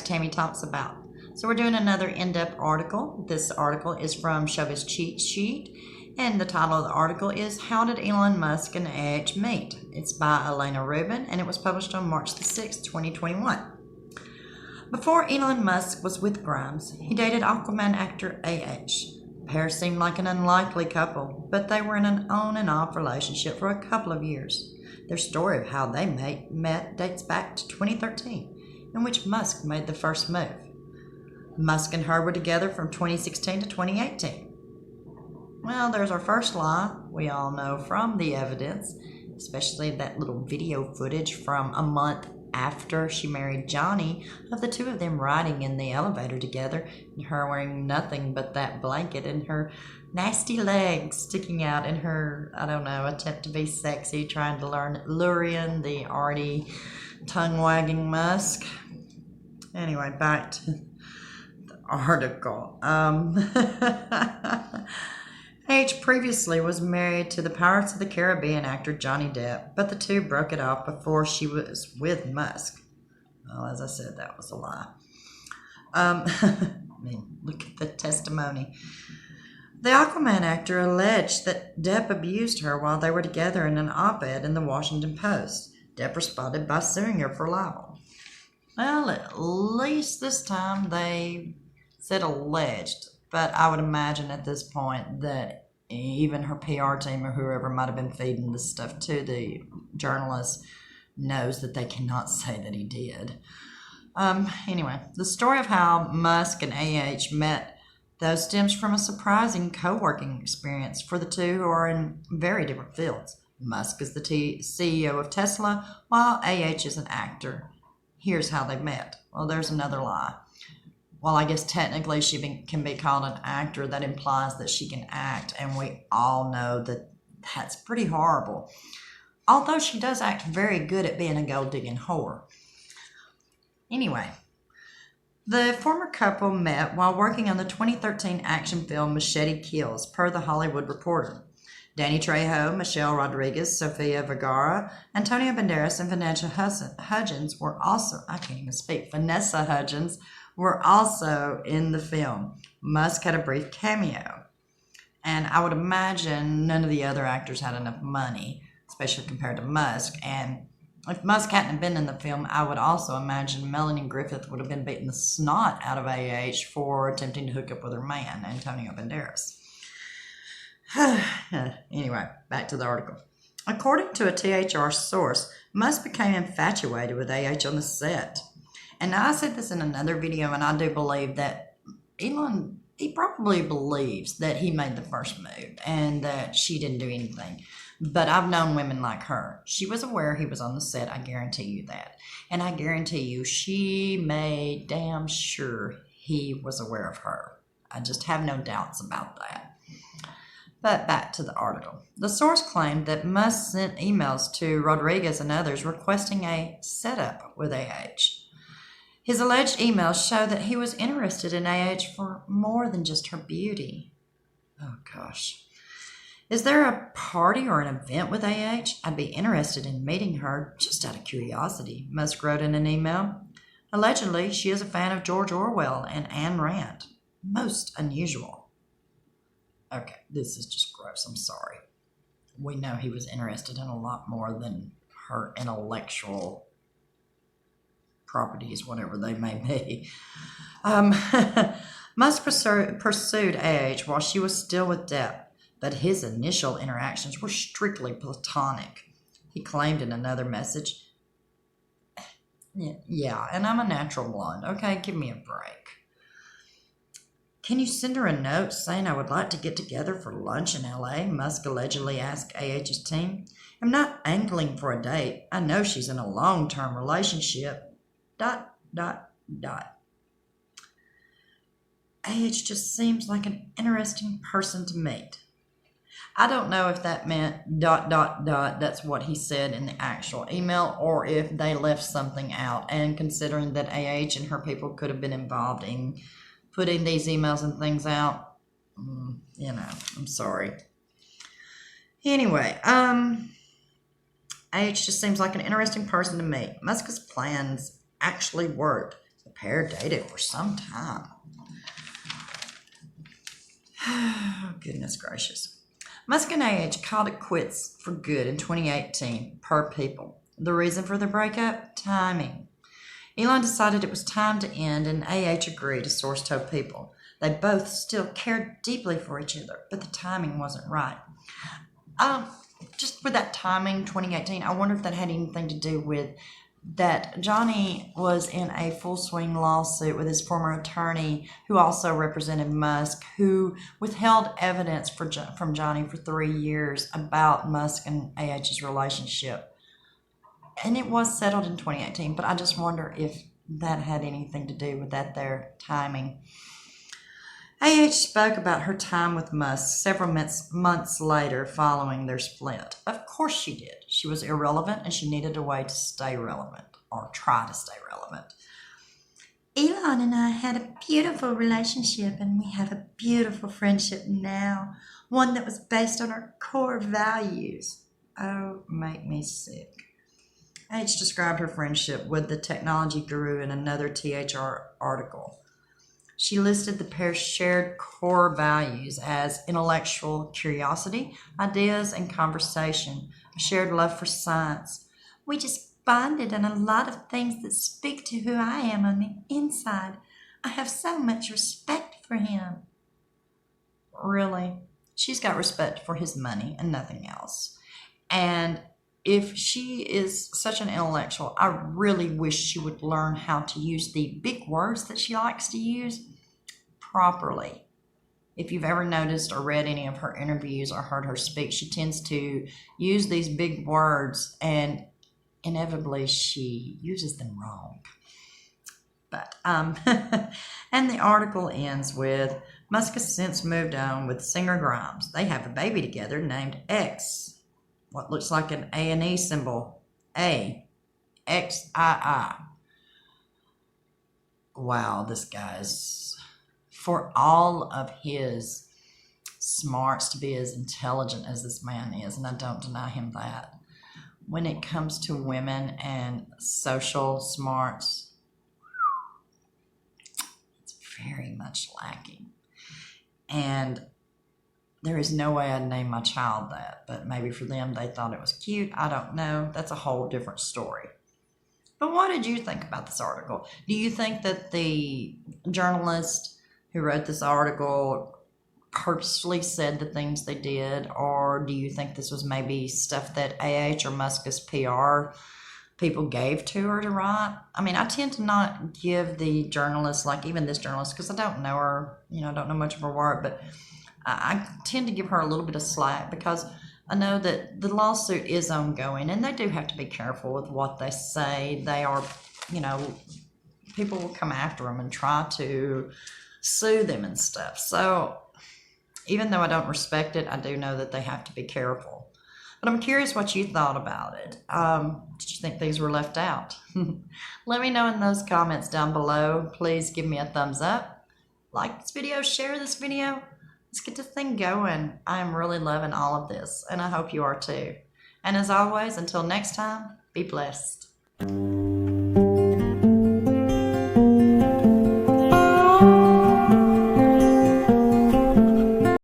Tammy talks about. So we're doing another in-depth article. This article is from Showbiz Cheat Sheet, and the title of the article is How Did Elon Musk and AH Meet? It's by Elana Rubin, and it was published on March the 6th, 2021. Before Elon Musk was with Grimes, he dated Aquaman actor AH. The pair seemed like an unlikely couple, but they were in an on and off relationship for a couple of years. Their story of how they met dates back to 2013, in which Musk made the first move. Musk and her were together from 2016 to 2018. Well, there's our first lie. We all know from the evidence, especially that little video footage from a month after she married Johnny, of the two of them riding in the elevator together, and her wearing nothing but that blanket and her nasty legs sticking out in her, attempt to be sexy, trying to lure in the already tongue-wagging Musk. Anyway, back to article. H previously was married to the Pirates of the Caribbean actor Johnny Depp, but the two broke it off before she was with Musk. Well, as I said, that was a lie. Look at the testimony. The Aquaman actor alleged that Depp abused her while they were together in an op-ed in the Washington Post. Depp responded by suing her for libel. Well, at least this time they said alleged, but I would imagine at this point that even her PR team or whoever might have been feeding this stuff to the journalist knows that they cannot say that he did. Anyway, the story of how Musk and AH met, though, stems from a surprising co-working experience for the two who are in very different fields. Musk is the CEO of Tesla, while AH is an actor. Here's how they met. Well, there's another lie. Well, I guess technically she can be called an actor. That implies that she can act, and we all know that that's pretty horrible. Although she does act very good at being a gold-digging whore. Anyway, the former couple met while working on the 2013 action film Machete Kills, per The Hollywood Reporter. Danny Trejo, Michelle Rodriguez, Sofia Vergara, Antonio Banderas, and Vanessa Hudgens were also, Vanessa Hudgens were also in the film. Musk had a brief cameo. And I would imagine none of the other actors had enough money, especially compared to Musk. And if Musk hadn't been in the film, I would also imagine Melanie Griffith would have been beating the snot out of AH for attempting to hook up with her man, Antonio Banderas. Anyway, back to the article. According to a THR source, Musk became infatuated with AH on the set. And I said this in another video, and I do believe that Elon, he probably believes that he made the first move and that she didn't do anything. But I've known women like her. She was aware he was on the set, I guarantee you that. And I guarantee you she made damn sure he was aware of her. I just have no doubts about that. But back to the article. The source claimed that Musk sent emails to Rodriguez and others requesting a setup with AH. His alleged emails show that he was interested in AH for more than just her beauty. Oh, gosh. Is there a party or an event with AH? I'd be interested in meeting her just out of curiosity, Musk wrote in an email. Allegedly, she is a fan of George Orwell and Ayn Rand. Most unusual. Okay, this is just gross. I'm sorry. We know he was interested in a lot more than her intellectual properties, whatever they may be. Musk pursued AH while she was still with Depp, but his initial interactions were strictly platonic. He claimed in another message, yeah, and I'm a natural blonde. Okay, give me a break. Can you send her a note saying I would like to get together for lunch in LA? Musk allegedly asked AH's team. I'm not angling for a date. I know she's in a long-term relationship. ... AH just seems like an interesting person to meet. I don't know if that meant ... That's what he said in the actual email, or if they left something out. And considering that AH and her people could have been involved in putting these emails and things out, I'm sorry. Anyway, AH just seems like an interesting person to meet. Musk's plans actually worked. The pair dated for some time. Oh, goodness gracious. Musk and AH called it quits for good in 2018, per People. The reason for the breakup? Timing. Elon decided it was time to end, and AH agreed, a source told People. They both still cared deeply for each other, but the timing wasn't right. Just with that timing, 2018, I wonder if that had anything to do with that Johnny was in a full swing lawsuit with his former attorney, who also represented Musk, who withheld evidence from Johnny for 3 years about Musk and AH's relationship. And it was settled in 2018, but I just wonder if that had anything to do with that there timing. AH spoke about her time with Musk several months later following their split. Of course she did. She was irrelevant and she needed a way to stay relevant, or try to stay relevant. Elon and I had a beautiful relationship, and we have a beautiful friendship now, one that was based on our core values. Oh, make me sick. H described her friendship with the technology guru in another THR article. She listed the pair's shared core values as intellectual curiosity, ideas, and conversation, a shared love for science. We just bonded on a lot of things that speak to who I am on the inside. I have so much respect for him. Really? She's got respect for his money and nothing else. And if she is such an intellectual, I really wish she would learn how to use the big words that she likes to use properly. If you've ever noticed or read any of her interviews or heard her speak, she tends to use these big words, and inevitably she uses them wrong. But and the article ends with, Musk has since moved on with singer Grimes. They have a baby together named X. What looks like an A&E symbol. A. X-I-I. Wow, this guy's, for all of his smarts to be as intelligent as this man is, and I don't deny him that, when it comes to women and social smarts, it's very much lacking. And there is no way I'd name my child that, but maybe for them they thought it was cute. I don't know. That's a whole different story. But what did you think about this article? Do you think that the journalist who wrote this article purposely said the things they did, or do you think this was maybe stuff that AH or Musk's PR people gave to her to write? I mean, I tend to not give the journalist, like even this journalist, because I don't know her, I don't know much of her work, but I tend to give her a little bit of slack because I know that the lawsuit is ongoing and they do have to be careful with what they say. They are, people will come after them and try to sue them and stuff. So even though I don't respect it, I do know that they have to be careful. But I'm curious what you thought about it. Did you think these were left out? Let me know in those comments down below. Please give me a thumbs up. Like this video, share this video. Let's get this thing going. I'm really loving all of this, and I hope you are too. And as always, until next time, be blessed.